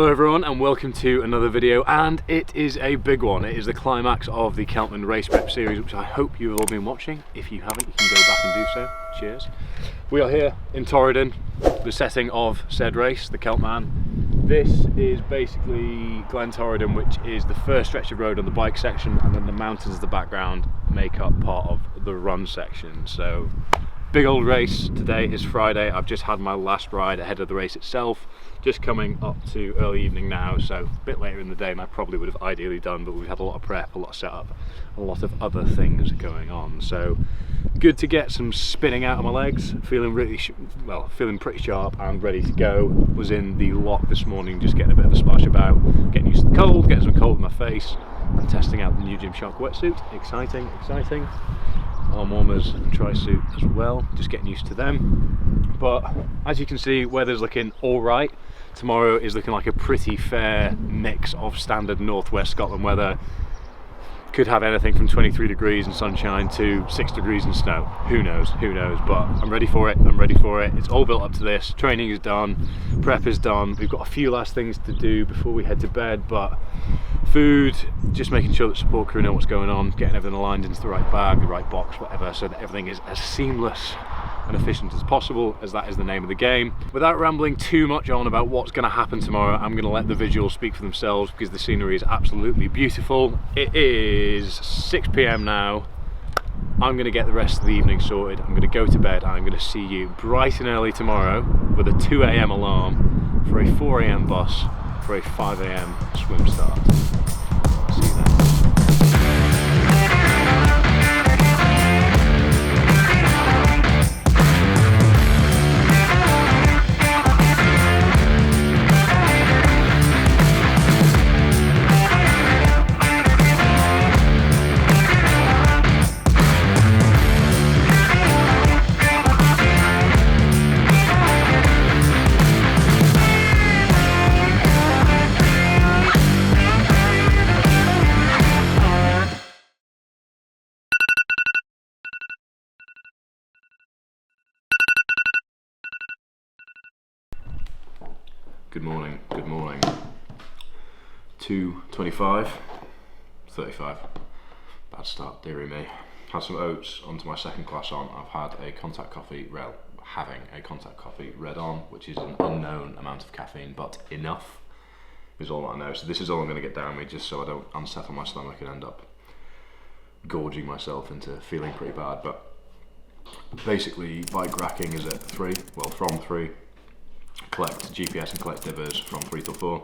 Hello everyone and welcome to another video, and it is a big one. It is the climax of the Celtman race prep series, which I hope you've all been watching. If you haven't, you can go back and do so. Cheers. We are here in Torridon, the setting of said race, the Celtman. This is basically Glen Torridon, which is the first stretch of road on the bike section, and then the mountains in the background make up part of the run section. So big old race. Today is Friday. I've just had my last ride ahead of the race itself. Just coming up to early evening now, so a bit later in the day than I probably would have ideally done, but we've had a lot of prep, a lot of setup, a lot of other things going on. So good to get some spinning out of my legs, feeling really feeling pretty sharp and ready to go. Was in the lock this morning, just getting a bit of a splash about, getting used to the cold, getting some cold in my face, and testing out the new Gymshark wetsuit. Exciting, exciting. Arm warmers and tri-suit as well, just getting used to them. But as you can see, weather's looking all right. Tomorrow is looking like a pretty fair mix of standard northwest Scotland weather. Could have anything from 23 degrees and sunshine to 6 degrees and snow. Who knows, but I'm ready for it, It's all built up to this. Training is done, prep is done. We've got a few last things to do before we head to bed, but food, just making sure that support crew know what's going on, getting everything aligned into the right bag, the right box, whatever, so that everything is as seamless and efficient as possible, as that is the name of the game. Without rambling too much on about what's going to happen tomorrow, I'm going to let the visuals speak for themselves, because the scenery is absolutely beautiful. It is 6 PM now. I'm going to get the rest of the evening sorted. I'm going to go to bed, and I'm going to see you bright and early tomorrow with a 2 AM alarm for a 4 AM bus for a 5 AM swim start. See you then. Good morning. 2:25, 35. Bad start, dearie me. Had some oats onto my second class on. I've had a contact coffee, having a contact coffee red on, which is an unknown amount of caffeine, but enough is all I know. So this is all I'm going to get down me, just so I don't unsettle my stomach and end up gorging myself into feeling pretty bad. But basically, bike racking is at 3, from 3. Collect GPS and collect dibbers from 3 till 4.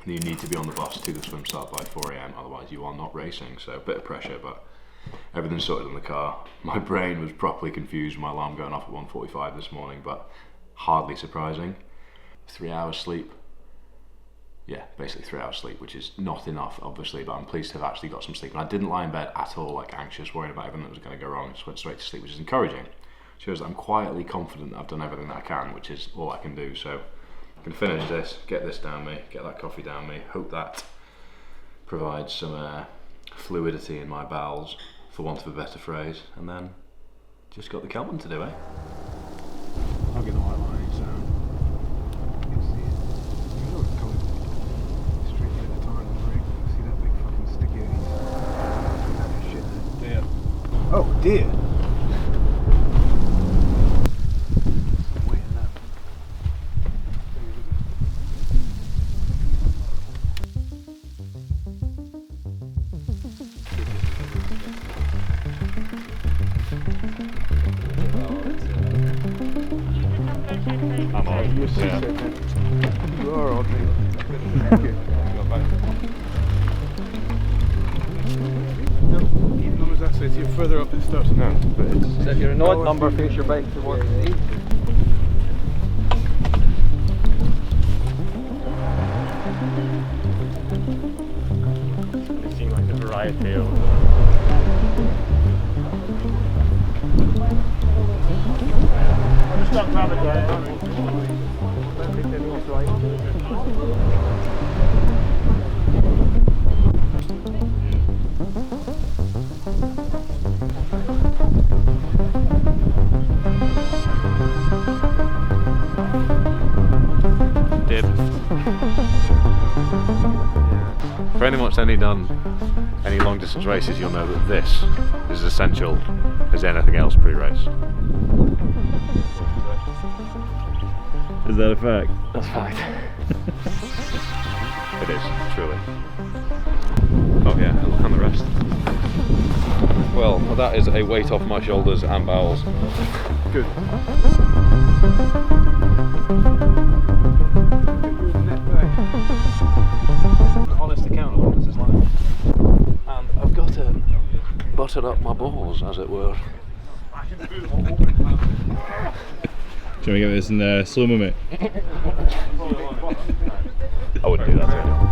You need to be on the bus to the swim start by 4 AM, otherwise you are not racing. So a bit of pressure, but everything's sorted in the car. My brain was properly confused with my alarm going off at 1:45 this morning, but hardly surprising. 3 hours sleep. Yeah, basically 3 hours sleep, which is not enough, obviously, but I'm pleased to have actually got some sleep. And I didn't lie in bed at all, like anxious, worried about everything that was going to go wrong. I just went straight to sleep, which is encouraging. Shows that I'm quietly confident that I've done everything that I can, which is all I can do. So I can finish this, get this down me, get that coffee down me, hope that provides some fluidity in my bowels, for want of a better phrase, and then just got the Celtman to do, eh? I'll get the white line, so you can see it. You know it's coming straight at the time, right? See that big fucking sticky shit there? Oh dear! I'm on. Yeah. You are on me. No, even numbers that says you're further up it starts. No, but it's. So if you're an odd number, face your bike towards the 8. It seems like a variety of. Stop having that. Dib. anyone that's done any long distance races, you'll know that this is as essential as anything else pre-race. Is that a fact? That's fact. It is, truly. Oh yeah, and look on the rest. Well, that is a weight off my shoulders and bowels. Good. An honest account of what this is like. And I've got to butter up my balls, as it were. Shall we get this in slow-mo, mate? I wouldn't do that to anyone.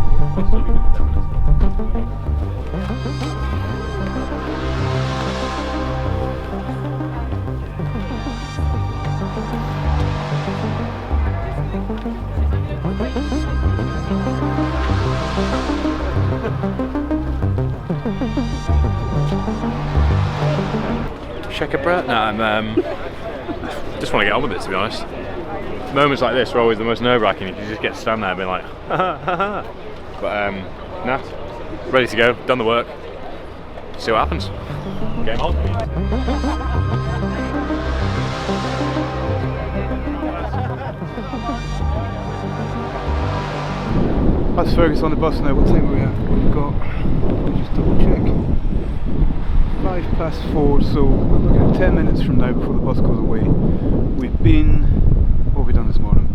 Shake a breath? No, I'm just want to get on with it, to be honest. Moments like this are always the most nerve-wracking. You just get to stand there and be like, ha ha ha ha. But nah, ready to go, done the work. See what happens. Game on. That's Fergus on the bus now. What time are we at? We've got, let me just double check, 4:05, so we're looking at 10 minutes from now before the bus goes away. We've been, what have we done this morning?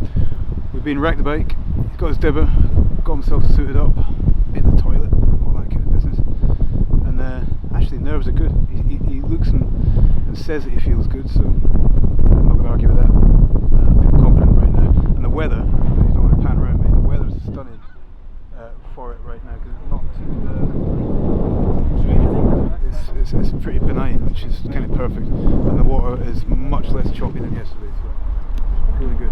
We've been wrecked the bike, he's got his dibber, got himself suited up, in the toilet, all that kind of business. And actually nerves are good. He looks and says that he feels good, so I'm not going to argue with that. I feel confident right now. And the weather, you don't want to pan around, mate, the weather's stunning for it right now, because it's not too, it's pretty benign, which is kind of perfect. And the water is much less choppy than yesterday, so really good.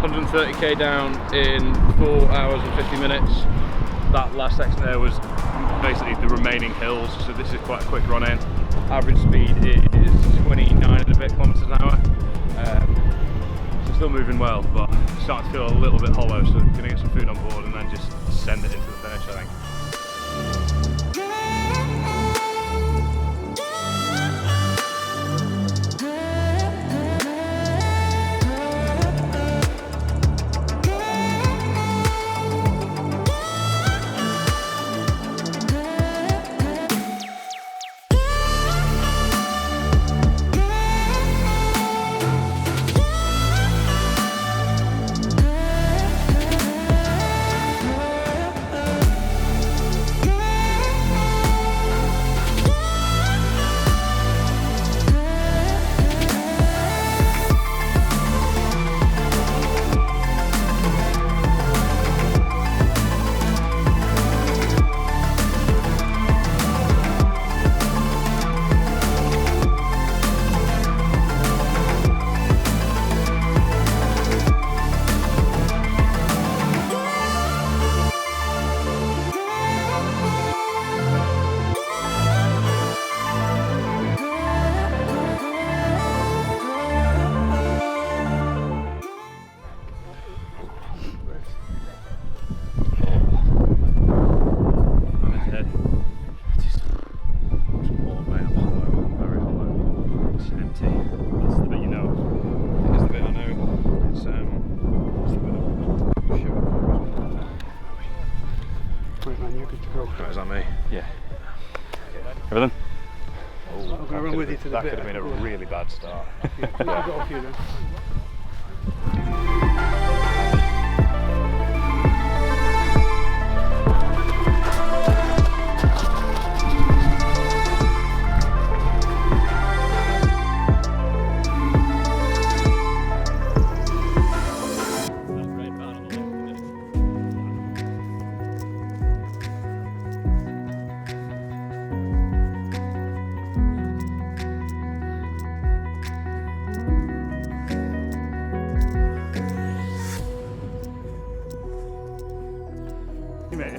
130k down in 4 hours and 50 minutes. That last section there was basically the remaining hills, so this is quite a quick run in. Average speed is 29 and a bit kilometers an hour. So still moving well, but starting to feel a little bit hollow, so gonna get some food on board and then just send it into the finish, I think. Is that me? Yeah. Everything? I'm going to run with you to the That bit. could have been a really bad start. Yeah, I've got a few then.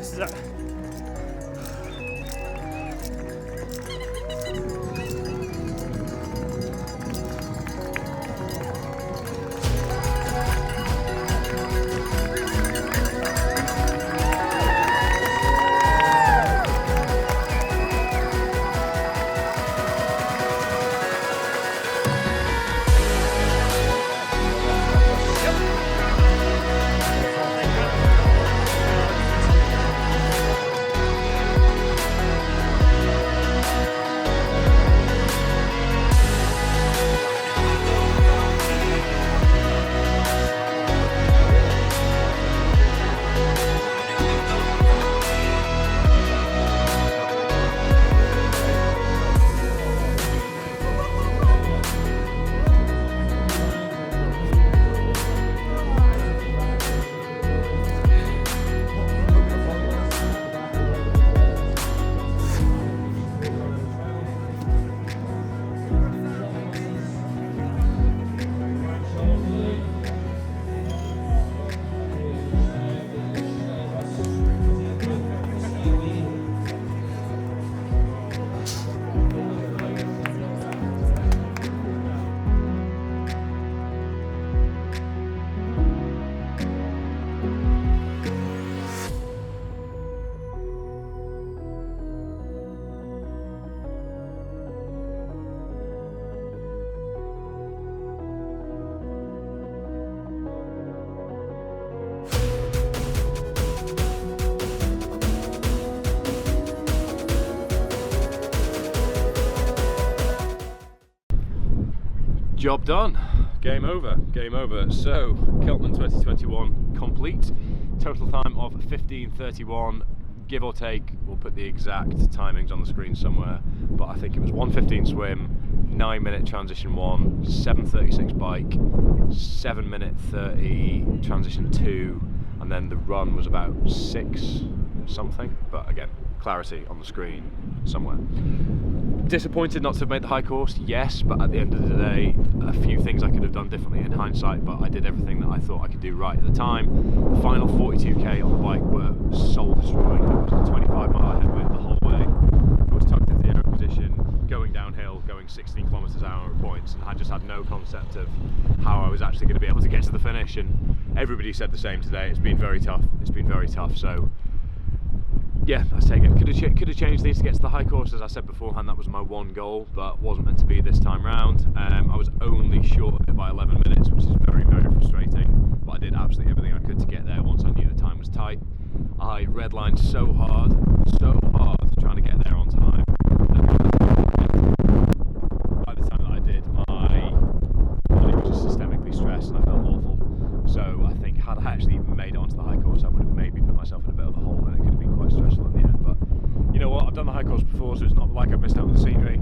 This is it. Job done. Game over. Game over. So, Celtman 2021 complete. Total time of 15:31, give or take. We'll put the exact timings on the screen somewhere, but I think it was 1:15 swim, 9-minute transition 1, 7:36 bike, 7:30 transition 2, and then the run was about 6 something, but again, clarity on the screen somewhere. Disappointed not to have made the high course, yes, but at the end of the day, a few things I could have done differently in hindsight, but I did everything that I thought I could do right at the time. The final 42k on the bike were soul destroying. It was a 25-mile headwind the whole way. I was tucked into the aero position, going downhill, going 16 kilometers an hour at points, and I just had no concept of how I was actually going to be able to get to the finish. And everybody said the same today. It's been very tough. It's been very tough. So yeah, I take it. Could have changed these to get to the high course. As I said beforehand, that was my one goal, but wasn't meant to be this time round. I was only short of it by 11 minutes, which is very, very frustrating. But I did absolutely everything I could to get there once I knew the time was tight. I redlined so hard trying to get there on time. By the time that I did, my body was just systemically stressed and I felt awful. So I think had I actually made it onto the high course, I would have maybe put myself in a bit of a hole, and it could have been quite stressful in the end. But you know what, I've done the high course before, so it's not like I've missed out on the scenery.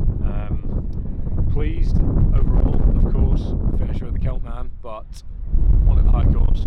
Pleased overall, of course, finisher of the Celtman, but wanted the high course.